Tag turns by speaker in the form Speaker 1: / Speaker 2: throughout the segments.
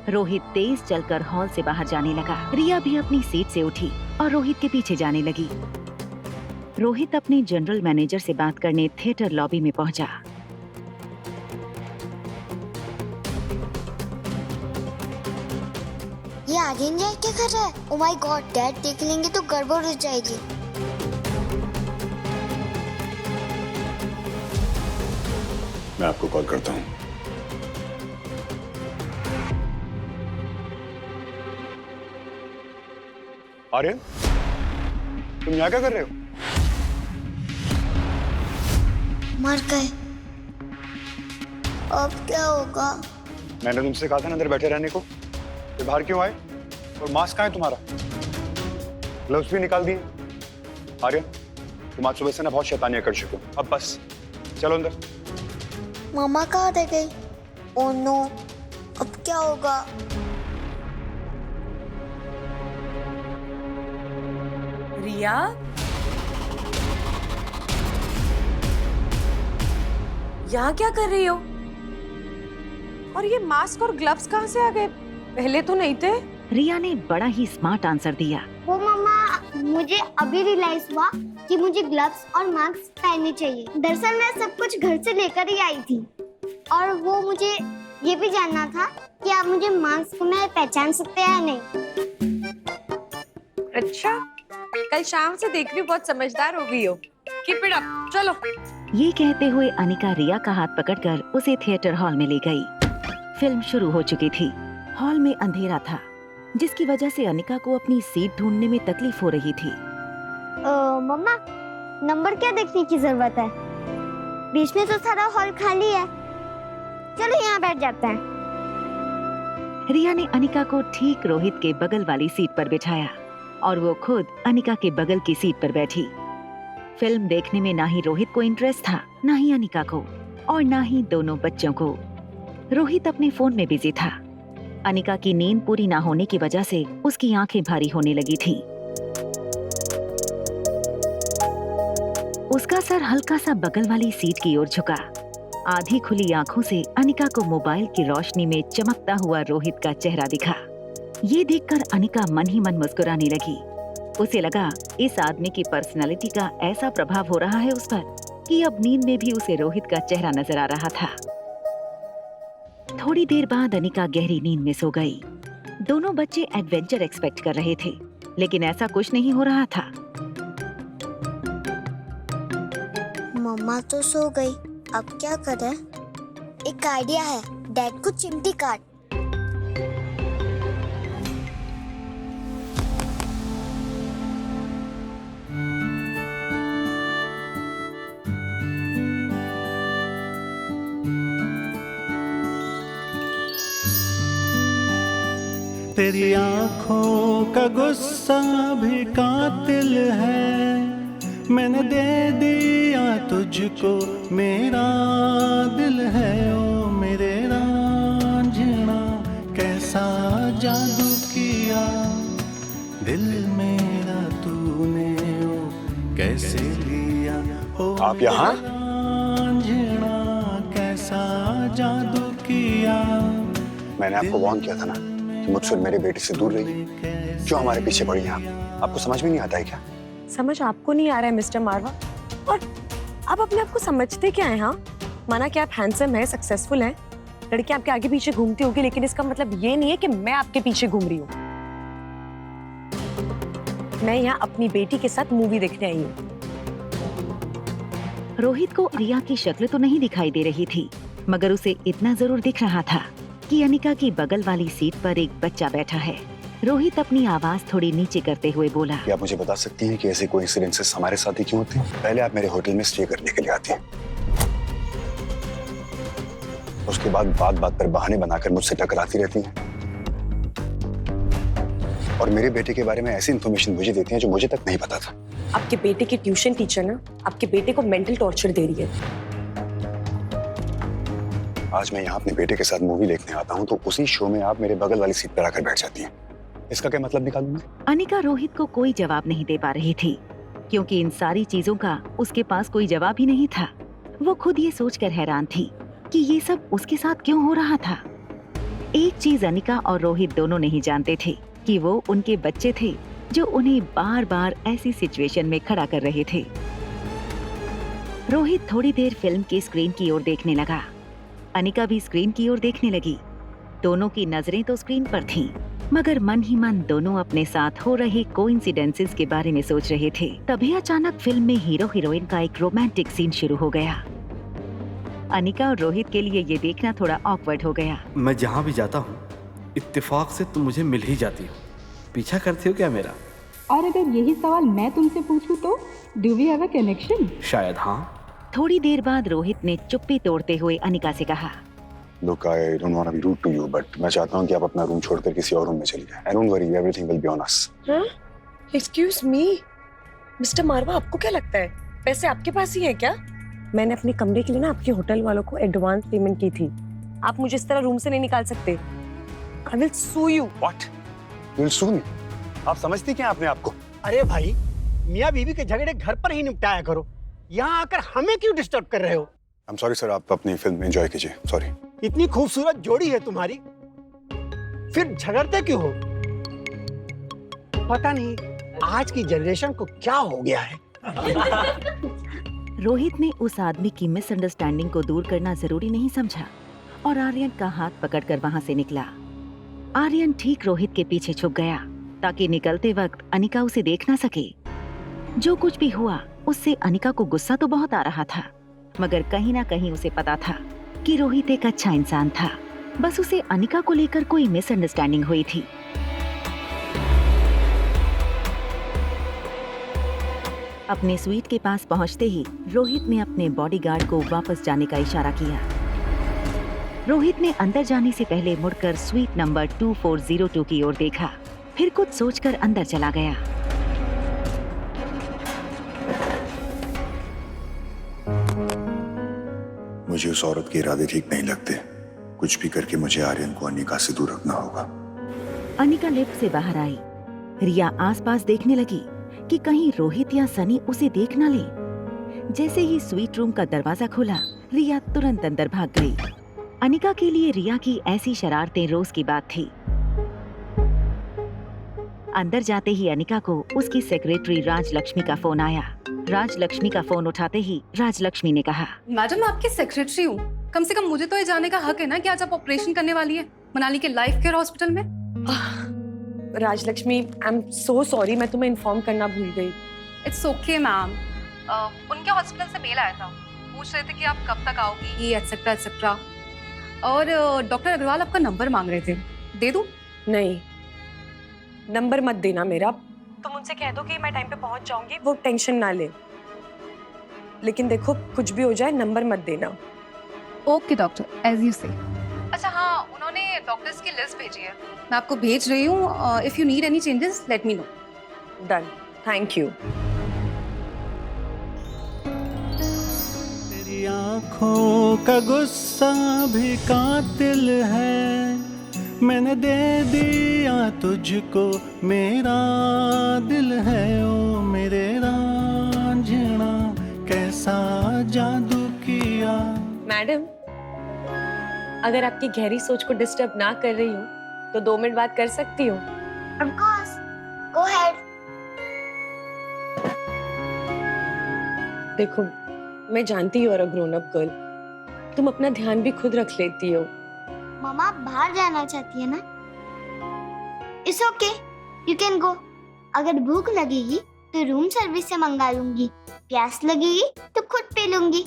Speaker 1: रोहित तेज चलकर हॉल से बाहर जाने लगा। रिया भी अपनी सीट से उठी और रोहित के पीछे जाने लगी। रोहित अपने जनरल मैनेजर से बात करने थिएटर लॉबी में पहुंचा।
Speaker 2: ये आर्यन क्या कर रहा है? ओह माय गॉड, डैड देख लेंगे तो गड़बड़ हो जाएगी।
Speaker 3: मैं आपको कॉल करता हूँ। आर्यन, तुम यहाँ क्या कर रहे हो?
Speaker 2: मर गए। अब क्या होगा?
Speaker 3: मैंने तुमसे कहा था ना अंदर बैठे रहने को। फिर बाहर क्यों आए? और मास्क कहाँ है तुम्हारा? ग्लव्स भी निकाल दिए। आर्यन, तुम आज सुबह से ना बहुत शैतानियां कर चुके हो। अब बस चलो अंदर।
Speaker 2: मामा कहाँ रह गई? ओह नो, अब क्या होगा?
Speaker 4: रिया, यहाँ क्या कर रही हो? और ये मास्क और ग्लव्स कहाँ से आ गए? पहले तो नहीं थे।
Speaker 1: रिया ने बड़ा ही स्मार्ट आंसर दिया।
Speaker 2: वो मामा, मुझे अभी रियलाइज हुआ कि मुझे ग्लव्स और मास्क पहनने चाहिए। दरअसल मैं सब कुछ घर से लेकर ही आई थी और वो मुझे ये भी जानना था कि आप मुझे मास्क में पहचान सकते हैं या नहीं।
Speaker 4: अच्छा, कल शाम से देख रही हूँ बहुत समझदार हो गई हो। कीप इट अप, चलो।
Speaker 1: ये कहते हुए अनिका रिया का हाथ पकड़कर उसे थिएटर हॉल में ले गई। फिल्म शुरू हो चुकी थी। हॉल में अंधेरा था, जिसकी वजह से अनिका को अपनी सीट ढूंढने में तकलीफ हो रही थी।
Speaker 2: मम्मा, नंबर क्या देखने की जरूरत है? बीच में तो सारा हॉल खाली है। चलो यहाँ बैठ जाते हैं।
Speaker 1: रिया ने अनिका को ठीक रोहित के बगल वाली सीट पर बिठाया और वो खुद अनिका के बगल की सीट पर बैठी। फिल्म देखने में ना ही रोहित को इंटरेस्ट था, ना ही अनिका को, और ना ही दोनों बच्चों को। रोहित अपने फोन में बिजी था। अनिका की नींद पूरी ना होने की वजह से उसकी आंखें भारी होने लगी थी। उसका सर हल्का सा बगल वाली सीट की ओर झुका। आधी खुली आंखों से अनिका को मोबाइल की रोशनी में चमकता हुआ रोहित का चेहरा दिखा। ये देखकर अनिका मन ही मन मुस्कुराने लगी। उसे लगा इस आदमी की पर्सनालिटी का ऐसा प्रभाव हो रहा है उस पर कि अब नींद में भी उसे रोहित का चेहरा नजर आ रहा था। थोड़ी देर बाद अनिका गहरी नींद में सो गई। दोनों बच्चे एडवेंचर एक्सपेक्ट कर रहे थे, लेकिन ऐसा कुछ नहीं हो रहा था।
Speaker 2: मम्मा तो सो गई, अब क्या करें? एक आइडिया है, डैड को चिमटी काट।
Speaker 5: तेरी आँखों का गुस्सा भी कातिल है, मैंने दे दिया तुझको मेरा दिल है। ओ मेरे रांझना, कैसा जादू किया दिल मेरा तूने, ओ कैसे लिया। ओ
Speaker 3: आप यहाँ?
Speaker 5: रांझना, कैसा जादू किया।
Speaker 3: मैंने आपको वार्न किया था ना कि मुझसे मेरे बेटे से दूर रहिए। क्यों हमारे पीछे पड़ी हैं आप? आपको समझ में नहीं आता है क्या?
Speaker 4: समझ आपको नहीं आ रहा है मिस्टर मारवा? और आप अपने आप को समझते क्या है? हाँ, माना कि आप हैंडसम हैं, सक्सेसफुल हैं, लड़कियां आपके आगे पीछे घूमती होगी, लेकिन इसका मतलब ये नहीं है कि मैं आपके पीछे घूम रही हूँ। मैं यहाँ अपनी बेटी के साथ मूवी देखने आई हूँ।
Speaker 1: रोहित को रिया की शक्ल तो नहीं दिखाई दे रही थी, मगर उसे इतना जरूर दिख रहा था कि अनिका की बगल वाली सीट पर एक बच्चा बैठा है। रोहित अपनी आवाज थोड़ी नीचे करते हुए बोला,
Speaker 3: क्या आप मुझे बता सकती हैं कि ऐसे कोइंसिडेंसेस हमारे साथ ही क्यों होते हैं? पहले आप मेरे होटल में स्टे करने के लिए आती हैं, उसके बाद बात बात पर बहाने बनाकर मुझसे टकराती रहती हैं, और मेरे बेटे के बारे में ऐसी इन्फॉर्मेशन मुझे देती हैं जो मुझे तक नहीं पता था।
Speaker 4: आपके बेटे की ट्यूशन टीचर ना आपके बेटे को मेंटल टॉर्चर दे रही है।
Speaker 3: आज मैं यहाँ अपने बेटे के साथ मूवी देखने आता हूँ तो उसी शो में आप मेरे बगल वाली सीट पर आकर बैठ जाती हैं। इसका क्या मतलब निकालूं मैं?
Speaker 1: अनिका रोहित को कोई जवाब नहीं दे पा रही थी, क्योंकि इन सारी चीजों का उसके पास कोई जवाब ही नहीं था। वो खुद ये सोचकर हैरान थी कि ये सब उसके साथ क्यों हो रहा था। एक चीज अनिका और रोहित दोनों नहीं जानते थे कि वो उनके बच्चे थे जो उन्हें बार बार ऐसी सिचुएशन में खड़ा कर रहे थे। रोहित थोड़ी देर फिल्म की स्क्रीन की ओर देखने लगा। अनिका भी स्क्रीन की ओर देखने लगी। दोनों की नजरें तो स्क्रीन पर थीं, मगर मन ही मन दोनों अपने साथ हो रहे कोइंसिडेंसेस के बारे में सोच रहे थे। तभी अचानक फिल्म में हीरो हीरोइन का एक रोमांटिक सीन शुरू हो गया। अनिका और रोहित के लिए ये देखना थोड़ा ऑकवर्ड हो गया।
Speaker 6: मैं जहाँ भी जाता हूँ इत्तेफाक से तुम मुझे मिल ही जाती हो। पीछा करती हो क्या मेरा?
Speaker 7: और अगर यही सवाल मैं तुमसे पूछूं तो do we have a connection?
Speaker 6: शायद हाँ।
Speaker 1: थोड़ी देर बाद रोहित ने चुप्पी तोड़ते हुए अनिका से कहा,
Speaker 3: Look, I don't want to be rude to you, but मैं चाहता हूँ कि आप अपना रूम छोड़कर किसी और रूम में चली जाएं। And don't worry, everything will be on us.
Speaker 4: Excuse me mister Marwah, आपको क्या लगता है पैसे आपके पास ही है क्या? मैंने अपने कमरे के लिए ना आपके होटल वालों को एडवांस पेमेंट की थी। आप मुझे इस तरह रूम से नहीं निकाल सकते। I will sue you.
Speaker 3: What? You'll sue me? आप समझती क्या अपने आप को?
Speaker 8: अरे भाई, मियाँ बीवी के झगड़े घर पर ही निपटाया करो। यहाँ आकर हमें क्यों डिस्टर्ब कर रहे हो?
Speaker 3: I'm sorry sir, आप अपनी फिल्म एंजॉय कीजिए। Sorry.
Speaker 8: इतनी खूबसूरत जोड़ी है तुम्हारी, फिर झगड़ते क्यों हो? पता नहीं आज की जनरेशन को क्या हो गया है।
Speaker 1: रोहित ने उस आदमी की मिसअंडरस्टैंडिंग को दूर करना जरूरी नहीं समझा और आर्यन का हाथ पकड़कर वहां से निकला। आर्यन ठीक रोहित के पीछे छुप गया ताकि निकलते वक्त अनिका उसे देख ना सके। जो कुछ भी हुआ उससे अनिका को गुस्सा तो बहुत आ रहा था, मगर कहीं ना कहीं उसे पता था कि रोहित एक अच्छा इंसान था। बस उसे अनिका को लेकर कोई मिसअंडरस्टैंडिंग हुई थी। अपने स्वीट के पास पहुंचते ही रोहित ने अपने बॉडीगार्ड को वापस जाने का इशारा किया। रोहित ने अंदर जाने से पहले मुड़कर स्वीट नंबर 2402 की ओर देखा, फिर कुछ सोचकर अंदर चला गया।
Speaker 3: मुझे उस औरत के इरादे ठीक नहीं लगते। कुछ भी करके मुझे आर्यन को अनिका से दूर रखना होगा।
Speaker 1: अनिका लिफ्ट से बाहर आई। रिया आसपास देखने लगी कि कहीं रोहित या सनी उसे देख न ले। जैसे ही स्वीट रूम का दरवाजा खुला, रिया तुरंत अंदर भाग गई। अनिका के लिए रिया की ऐसी शरारतें रोज की बात थी। अंदर जाते ही अनिका को उसकी सेक्रेटरी राजलक्ष्मी का फोन आया। राजलक्ष्मी का फोन उठाते ही राजलक्ष्मी ने कहा,
Speaker 9: मैडम मैं आपकी सेक्रेटरी हूँ, कम से कम मुझे तो ये जानने का हक है ना कि आज आप ऑपरेशन करने वाली है मनाली के लाइफ केयर हॉस्पिटल में।
Speaker 4: Rajlakshmi, I am so sorry, मैं तुम्हें इन्फॉर्म करना भूल गई।
Speaker 9: It's okay ma'am. उनके हॉस्पिटल से मेल आया था, पूछ रहे थे कि आप कब तक आओगी एटसेट्रा एटसेट्रा। और डॉक्टर अग्रवाल आपका नंबर मांग रहे थे, दे दूं?
Speaker 4: नहीं, नंबर मत देना मेरा। तुम उनसे कह दो कि मैं टाइम पे पहुंच जाऊंगी, वो टेंशन ना ले। लेकिन देखो कुछ भी हो जाए नंबर मत देना।
Speaker 9: ओके डॉक्टर, एज यू से। अच्छा हाँ, उन्होंने डॉक्टर्स की लिस्ट भेजी है, मैं आपको भेज रही हूँ। If you need any changes let me know.
Speaker 4: Done, thank you.
Speaker 5: तेरी आँखों का गुस्सा भी कातिल है, मैंने दे दिया तुझको मेरा दिल है। ओ मेरे रांझना कैसा जादू किया।
Speaker 4: मैडम, अगर आपकी गहरी सोच को डिस्टर्ब ना कर रही हूँ तो 2 मिनट बात कर सकती हूँ?
Speaker 2: Of course. Go ahead.
Speaker 4: देखो, मैं जानती हूँ, ग्रोन अप गर्ल, तुम अपना ध्यान भी खुद रख लेती हो।
Speaker 2: मम्मा बाहर जाना चाहती है ना? It's okay. You can go. अगर भूख लगेगी तो रूम सर्विस से मंगा लूंगी, प्यास लगेगी तो खुद पी लूंगी।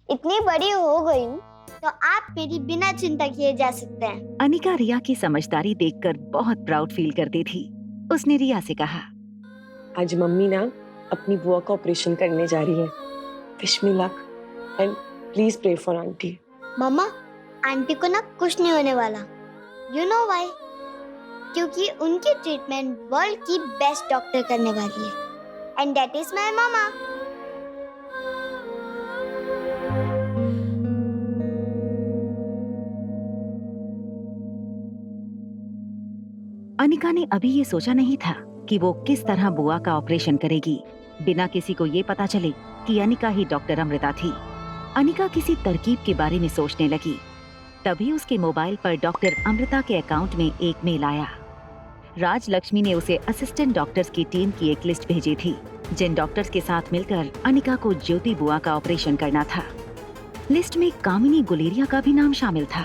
Speaker 2: इतनी बड़ी हो गई हूँ तो आप मेरी बिना चिंता किए जा सकते हैं।
Speaker 1: अनिका रिया की समझदारी देखकर बहुत प्राउड फील करती थी। उसने रिया से कहा,
Speaker 4: आज मम्मी ना अपनी बुआ का ऑपरेशन करने जा रही है। Wish me luck and please pray for aunty.
Speaker 2: Mumma, aunty को ना कुछ नहीं होने वाला। You know why? क्योंकि उनकी ट्रीटमेंट वर्ल्ड की बेस्ट डॉक्टर करने वाली है, and that is my mama.
Speaker 1: Anika ने अभी ये सोचा नहीं था कि वो किस तरह बुआ का ऑपरेशन करेगी बिना किसी को ये पता चले कि अनिका ही डॉक्टर अमृता थी। अनिका किसी तरकीब के बारे में सोचने लगी। तभी उसके मोबाइल पर डॉक्टर अमृता के अकाउंट में एक मेल आया। राज लक्ष्मी ने उसे असिस्टेंट डॉक्टर्स की टीम की एक लिस्ट भेजी थी, जिन डॉक्टर्स के साथ मिलकर अनिका को ज्योति बुआ का ऑपरेशन करना था। लिस्ट में कामिनी गुलेरिया का भी नाम शामिल था।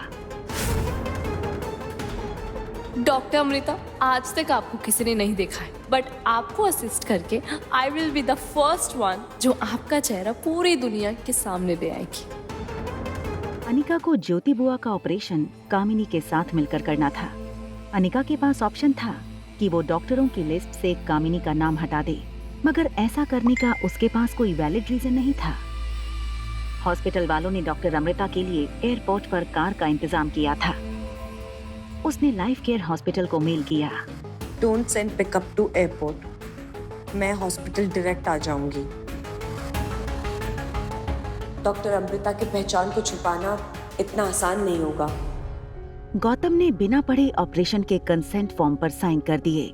Speaker 10: डॉक्टर अमृता, आज तक आपको किसी ने नहीं देखा है, बट आपको असिस्ट करके I will be the first one जो आपका चेहरा पूरी दुनिया के सामने ले आएगी।
Speaker 1: अनिका को ज्योति बुआ का ऑपरेशन कामिनी के साथ मिलकर करना था। अनिका के पास ऑप्शन था कि वो डॉक्टरों की लिस्ट से कामिनी का नाम हटा दे, मगर ऐसा करने का उसके पास कोई वैलिड रीजन नहीं था। हॉस्पिटल वालों ने डॉक्टर अमृता के लिए एयरपोर्ट पर कार का इंतजाम किया था। उसने लाइफ केयर हॉस्पिटल को मेल किया।
Speaker 4: Don't send pickup to airport, मैं हॉस्पिटल डायरेक्ट आ जाऊंगी। डॉक्टर अमृता की पहचान को छुपाना इतना आसान नहीं होगा।
Speaker 1: गौतम ने बिना पढ़े ऑपरेशन के कंसेंट फॉर्म पर साइन कर दिए।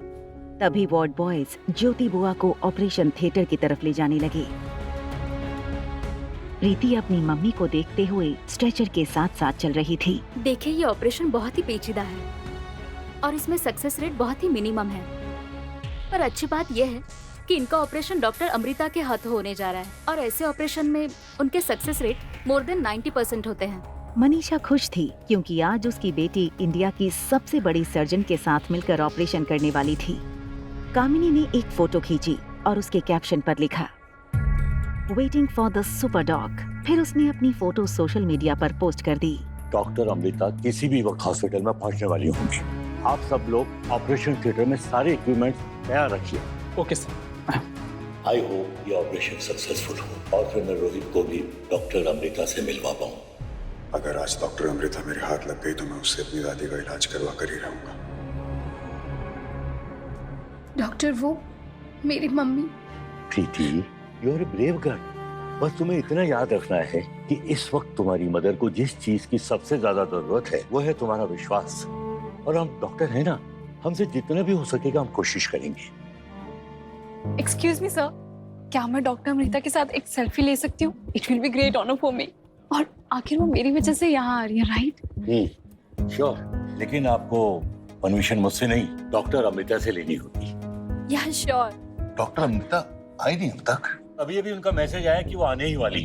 Speaker 1: तभी वार्ड बॉयज ज्योति बुआ को ऑपरेशन थिएटर की तरफ ले जाने लगे। प्रीति अपनी मम्मी को देखते हुए स्ट्रेचर के साथ साथ चल रही थी।
Speaker 10: देखिए, ये ऑपरेशन बहुत ही पेचीदा है और इसमें सक्सेस रेट बहुत ही मिनिमम है, पर अच्छी बात यह है कि इनका ऑपरेशन डॉक्टर अमृता के हाथों होने जा रहा है और ऐसे ऑपरेशन में उनके सक्सेस रेट मोर देन 90% होते हैं।
Speaker 1: मनीषा खुश थी क्योंकि आज उसकी बेटी इंडिया की सबसे बड़ी सर्जन के साथ मिलकर ऑपरेशन करने वाली थी। कामिनी ने एक फोटो खींची और उसके कैप्शन पर लिखा, waiting for the super dog. फिर उसने अपनी फोटो सोशल मीडिया पर पोस्ट कर दी।
Speaker 11: डॉक्टर अमृता किसी भी वक्त हॉस्पिटल में पहुंचने वाली होंगी। आप सब लोग ऑपरेशन थिएटर में सारे इक्विपमेंट तैयार रखिए।
Speaker 6: Okay sir.
Speaker 11: आई होप ये ऑपरेशन सक्सेसफुल हो और फिर मैं रोहित को भी डॉक्टर अमृता से मिलवा पाऊँ।
Speaker 3: अगर आज डॉक्टर अमृता मेरे हाथ लग गई तो मैं उससे अपनी दादी का इलाज करवा कर ही रहूंगा।
Speaker 10: डॉक्टर, वो मेरी mummy.
Speaker 11: Preeti, you are a brave girl. बस तुम्हें इतना याद रखना है कि इस वक्त तुम्हारी मदर को जिस चीज की सबसे ज्यादा जरूरत है वो है तुम्हारा विश्वास। और हम डॉक्टर हैं ना, हमसे जितना भी हो सकेगा हम कोशिश करेंगे।
Speaker 10: एक्सक्यूज मी सर, क्या मैं डॉक्टर अमृता के साथ एक सेल्फी ले सकती हूँ? It will be great honour for me. और आखिर वो मेरी वजह से यहाँ आ रही है, राइट?
Speaker 11: श्योर, लेकिन आपको परमिशन मुझसे नहीं, डॉक्टर अमृता से लेनी होगी।
Speaker 10: या श्योर।
Speaker 11: डॉक्टर अमृता आई नहीं अब तक। अभी उनका मैसेज आया कि वो आने ही वाली।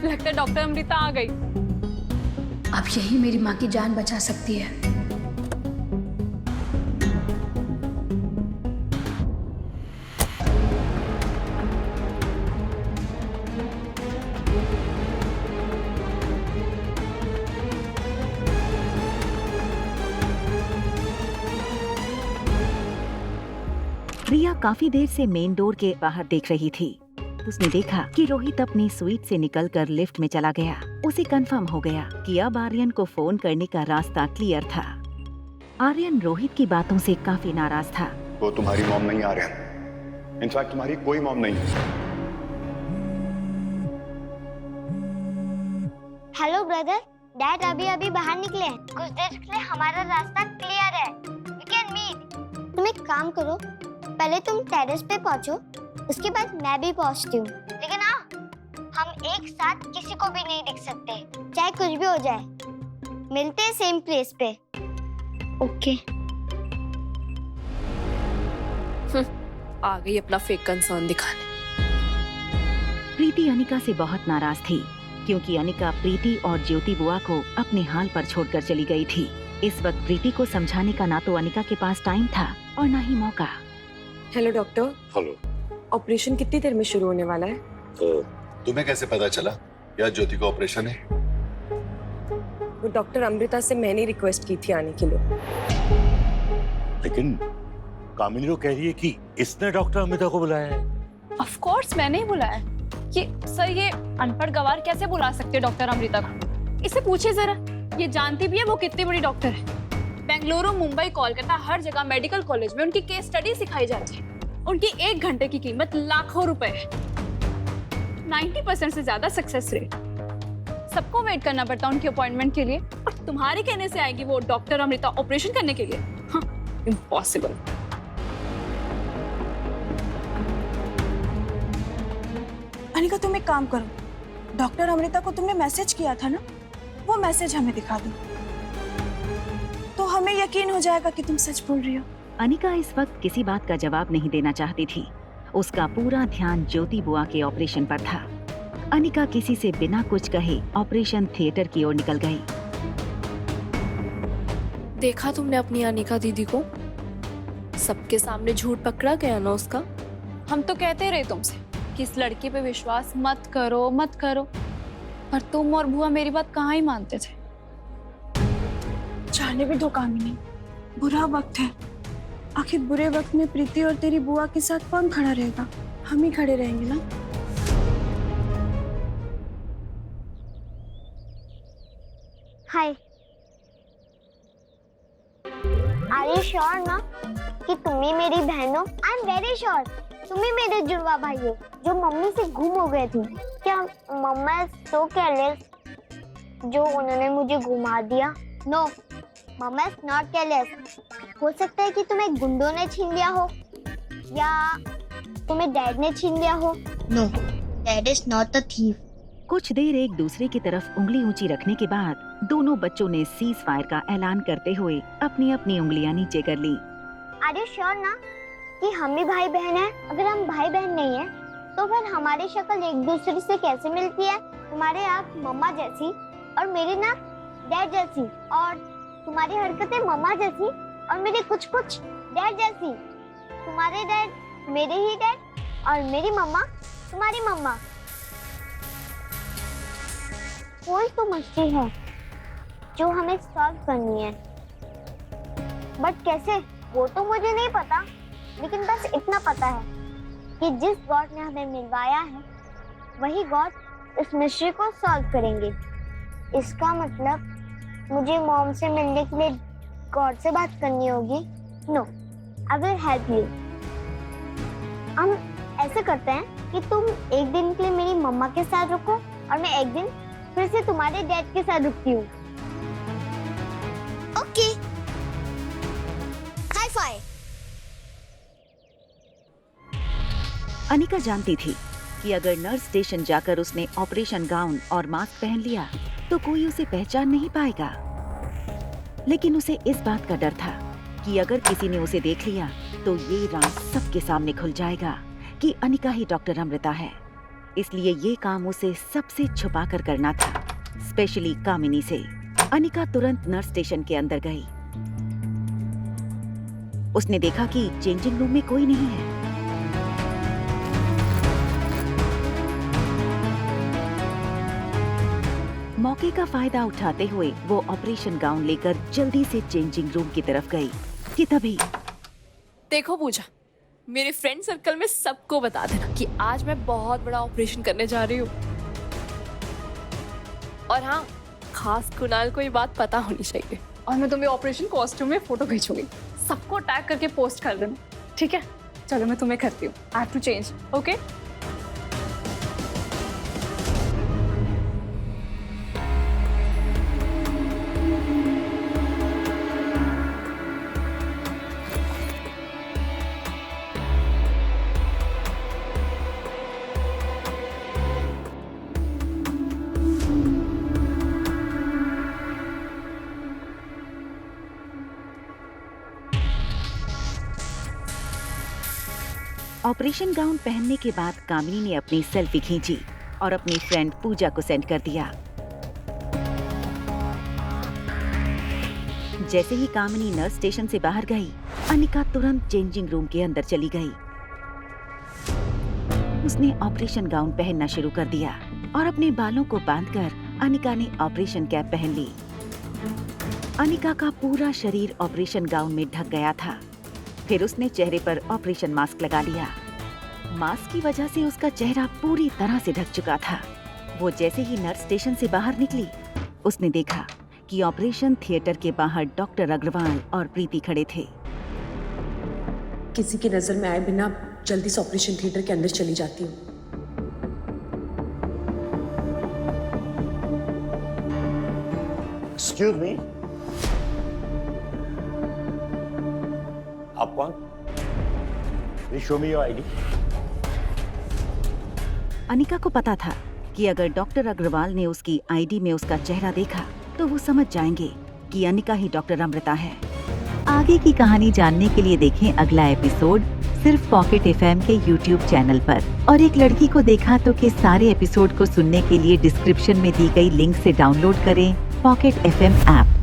Speaker 10: लगता है डॉक्टर अमृता आ गई। अब यही मेरी माँ की जान बचा सकती है।
Speaker 1: रिया काफी देर से मेन डोर के बाहर देख रही थी। उसने देखा कि रोहित अपनी स्वीट से निकलकर लिफ्ट में चला गया। उसे कंफर्म हो गया कि अब आर्यन को फोन करने का रास्ता क्लियर था। आर्यन रोहित की बातों से काफी नाराज था।
Speaker 3: वो तुम्हारी मॉम नहीं आर्यन, इनफैक्ट तुम्हारी कोई मॉम नहीं है।
Speaker 2: हेलो ब्रदर, डैड अभी अभी बाहर निकले हैं। कुछ देर के लिए हमारा रास्ता क्लियर है। We can meet. तुम एक काम करो, पहले तुम टेरेस पे पहुंचो, उसके बाद मैं भी पहुंचती हूँ। लेकिन हाँ, हम एक साथ किसी को भी नहीं दिख सकते, चाहे कुछ भी हो जाए। मिलते हैं सेम प्लेस पे। ओके।
Speaker 10: आ गई अपना फेक कंसर्न दिखाने।
Speaker 1: प्रीति अनिका से बहुत नाराज थी क्योंकि अनिका प्रीति और ज्योति बुआ को अपने हाल पर छोड़कर चली गई थी। इस वक्त प्रीति को समझाने का ना तो अनिका के पास टाइम था और ना ही मौका।
Speaker 4: Hello doctor.
Speaker 11: हेलो।
Speaker 4: ऑपरेशन कितनी देर में शुरू होने वाला है?
Speaker 12: तुम्हें कैसे पता चला या ज्योति को ऑपरेशन है?
Speaker 4: वो डॉक्टर अमृता से मैंने रिक्वेस्ट की थी आने के लिए।
Speaker 11: लेकिन कामिनी तो कह रही है कि इसने डॉक्टर अमृता को बुलाया है।
Speaker 10: ऑफ कोर्स मैंने ही बुलाया। ये सर, ये अनपढ़ गवार कैसे बुला सकते हैं डॉक्टर अमृता को? इसे पूछे जरा, ये जानती भी है वो कितनी बड़ी डॉक्टर है। बेंगलुरु, मुंबई, कोलकाता, हर जगह मेडिकल कॉलेज में उनकी केस स्टडी सिखाई जाती है। उनकी 1 घंटे की कीमत लाखों रुपए है। 90% से ज्यादा सक्सेस रेट। सबको वेट करना पड़ता है उनकी अपॉइंटमेंट के लिए, और तुम्हारे कहने से आएगी वो डॉक्टर अमृता ऑपरेशन करने के लिए? इम्पॉसिबल।
Speaker 13: अनिका, तुम एक काम करो, डॉक्टर अमृता को तुमने मैसेज किया था ना, वो मैसेज हमें दिखा दो तो हमें यकीन हो जाएगा कि तुम सच बोल रही हो।
Speaker 1: अनिका इस वक्त किसी बात का जवाब नहीं देना चाहती थी। उसका पूरा ध्यान ज्योति बुआ के ऑपरेशन पर था। अनिका किसी से बिना कुछ कहे ऑपरेशन थिएटर की ओर निकल गई।
Speaker 10: देखा तुमने अपनी अनिका दीदी को? सबके सामने झूठ पकड़ा गया ना उसका। हम तो कहते रहे तुमसे कि इस लड़की पे विश्वास मत करो मत करो, पर तुम और बुआ मेरी बात कहाँ ही मानते थे।
Speaker 13: जाने भी दो कामिनी, बुरा वक्त है। आखिर बुरे वक्त में प्रीति और तेरी बुआ के साथ कौन खड़ा रहेगा? हम ही खड़े रहेंगे ना।
Speaker 2: हाय, आर यू श्योर ना कि तुम ही मेरी बहन हो? आई एम वेरी श्योर तुम ही मेरे जुड़वा भाई हो जो मम्मी से गुम हो गए थे। क्या मम्मा इज सो केयरलेस जो उन्होंने मुझे घुमा दिया? No, mumma is not careless. हो सकता है कि तुम्हें गुंडों ने छीन लिया हो या तुम्हें डैड ने छीन लिया हो। No, dad is not a thief.
Speaker 1: कुछ देर एक दूसरे की तरफ उंगली ऊंची रखने के बाद दोनों बच्चों ने सीज फायर का ऐलान करते हुए अपनी अपनी उंगलियां नीचे कर ली।
Speaker 2: आर यू श्योर ना कि हम ही भाई बहन हैं? अगर हम भाई बहन नहीं हैं, तो फिर हमारी शक्ल एक दूसरे से कैसे मिलती है? तुम्हारे आँख मम्मा जैसी और मेरी ना डैड जैसी, और तुम्हारी हरकतें मम्मा जैसी और मेरी कुछ कुछ डैड जैसी। तुम्हारे डैड मेरे ही डैड और मेरी मम्मा तुम्हारी मम्मा। कोई तो मस्ती है जो हमें सॉल्व करनी है, बट कैसे वो तो मुझे नहीं पता, लेकिन बस इतना पता है कि जिस गॉड ने हमें मिलवाया है वही गॉड इस मिस्ट्री को सॉल्व करेंगे। इसका मतलब मुझे मॉम से मिलने के लिए गॉड से बात करनी होगी। No, I will help you. हम ऐसे करते हैं कि तुम एक दिन के लिए मेरी मम्मा के साथ रुको और मैं एक दिन फिर से तुम्हारे डैड के साथ रुकती हूँ। Okay, high five.
Speaker 1: अनिका जानती थी कि अगर नर्स स्टेशन जाकर उसने ऑपरेशन गाउन और मास्क पहन लिया तो कोई उसे पहचान नहीं पाएगा। लेकिन उसे इस बात का डर था कि अगर किसी ने उसे देख लिया तो ये राज सबके सामने खुल जाएगा कि अनिका ही डॉक्टर अमृता है। इसलिए ये काम उसे सबसे छुपा कर करना था, स्पेशली कामिनी से। अनिका तुरंत नर्स स्टेशन के अंदर गई। उसने देखा कि चेंजिंग रूम में कोई नहीं है। मौके का फायदा उठाते हुए वो ऑपरेशन गाउन लेकर जल्दी से चेंजिंग रूम की तरफ गई कि तभी
Speaker 10: देखो पूजा, मेरे फ्रेंड सर्कल में सबको बता देना कि आज मैं बहुत बड़ा ऑपरेशन करने जा रही हूँ। और हाँ, खास कुणाल को ये बात पता होनी चाहिए।
Speaker 9: और मैं तुम्हें ऑपरेशन कॉस्ट्यूम में फोटो खींचूंगी, सबको टैग करके पोस्ट कर देना, ठीक है? चलो मैं तुम्हें करती हूँ, I have to change. Okay,
Speaker 1: operation gown पहनने के बाद कामिनी ने अपनी सेल्फी खींची और अपनी फ्रेंड पूजा को सेंड कर दिया। जैसे ही कामिनी नर्स स्टेशन से बाहर गई, अनिका तुरंत चेंजिंग रूम के अंदर चली गई। उसने ऑपरेशन गाउन पहनना शुरू कर दिया और अपने बालों को बांधकर अनिका ने ऑपरेशन कैप पहन ली। अनिका का पूरा शरीर ऑपरेशन गाउन में ढक गया था। फिर उसने चेहरे पर ऑपरेशन मास्क लगा लिया। मास्क की वजह से उसका चेहरा पूरी तरह से ढक चुका था। वो जैसे ही नर्स स्टेशन से बाहर निकली, उसने देखा कि ऑपरेशन थिएटर के बाहर डॉक्टर अग्रवाल और प्रीति खड़े थे।
Speaker 4: किसी की नजर में आए बिना जल्दी से ऑपरेशन थिएटर के अंदर चली जाती हूँ।
Speaker 11: एक्सक्यूज मी, आप कौन? Please show me your ID.
Speaker 1: Anika को पता था कि अगर डॉक्टर अग्रवाल ने उसकी आईडी में उसका चेहरा देखा तो वो समझ जाएंगे कि अनिका ही डॉक्टर अमृता है। आगे की कहानी जानने के लिए देखें अगला एपिसोड सिर्फ पॉकेट एफएम के यूट्यूब चैनल पर। और एक लड़की को देखा तो के सारे एपिसोड को सुनने के लिए डिस्क्रिप्शन में दी गई लिंक से डाउनलोड करें पॉकेट एफएम ऐप।